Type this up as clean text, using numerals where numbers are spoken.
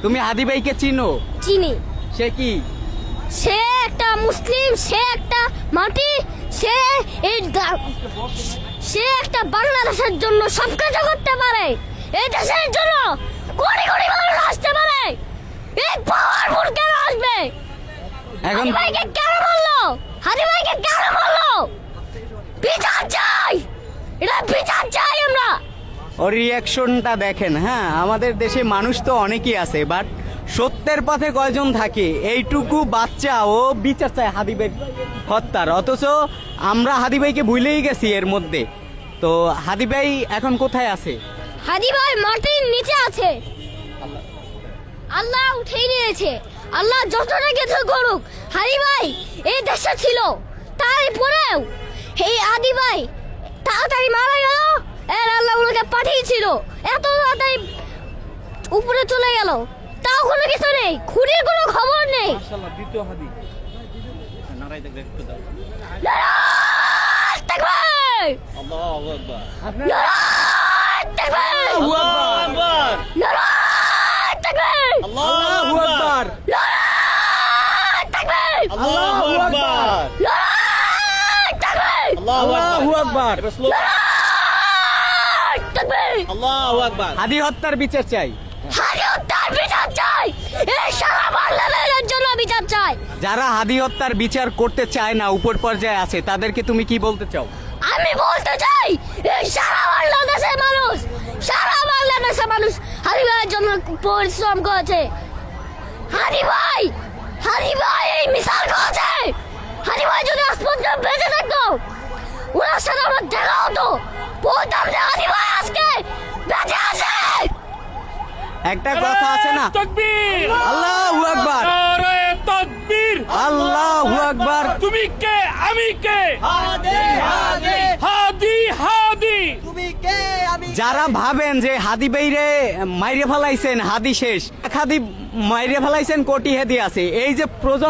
তুমি হাদি ভাইকে চিনো? চিনি। সে কি? সে একটা মুসলিম, সে একটা মাটি, সে সে একটা বাংলাদেশের জন্য সব কিছু করতে পারে। এই দেশের জন্য কোটি কোটি মানুষ আসতে পারে। এই পাওয়ারফুল কেন আসবে? এখন হাদি ভাইকে কেন বললো? হাদি ভাইকে কেন বললো? বিচার চাই, এটা বিচার চাই আমরা। ওর রিয়াকশনটা দেখেন। হ্যাঁ, আমাদের দেশে মানুষ তো অনেকই আছে, বাট সত্যের পথে কয়জন থাকে? এইটুকু বাচ্চা ও বিচার চায় হাদি ভাই হত্যার, অথচ আমরা হাদি ভাইকে ভুলেই গেছি এর মধ্যে। তো হাদি ভাই এখন কোথায় আছে? হাদি ভাই মাটির নিচে আছে, আল্লাহ উঠিয়ে নিয়েছে। আল্লাহ যতটা কিছু করুক, হাদি ভাই এই দেশে ছিল, তারপরেও এই হাদি ভাই তাড়াতাড়ি মারা গেল। এর আল্লাহ ওনাকে পাঠিয়েছিল, এত তাড়াতাড়ি উপরে চলে গেল, তাও কোনো কিছু নেই, খুনির কোনো খবর নেই। নারায়ে তাকবীর! নারায়ে তাকবীর! নারায়ে তাকবীর! আল্লাহু আকবার! নারায়ে তাকবীর! আল্লাহু আকবার! নারায়ে তাকবীর! আল্লাহু আকবার! নারায়ে তাকবীর! হাদি হত্যার বিচার চাই। হাদি হত্যার বিচার চাই, এই সারা বাংলাদেশের জন্য বিচার চাই। যারা হাদি হত্যার বিচার করতে চায় না, উপর পর্যায়ে আছে, তাদেরকে তুমি কি বলতে চাও? আমি বলতে চাই, এই সারা বাংলাদেশের মানুষ, সারা বাংলাদেশের মানুষ হাদি ভাইয়ের জন্য পরিশ্রম করেছে। হাদি ভাই এই মিশাল করেছে। হাদি ভাই যদি আজ পর্যন্ত বেঁচে থাকতো, ওনার সাথে আমার দেখা হতো, বলতাম যে হাদি ভাই আজকে বেঁচে আছে। একটা কথা আছে না, তাকবীর! আল্লাহু আকবার! নারায়ে তাকবীর! আল্লাহু আকবার! তুমি কে, আমি কে? হাদি! যারা ভাবেন যে হাদি ভাইরে মাইরে ফেলাইছেন, হাদি শেষ, এক হাদি মাইরে ফেলাইছেন, কোটি হাদি আছে, এই যে প্রজন্ম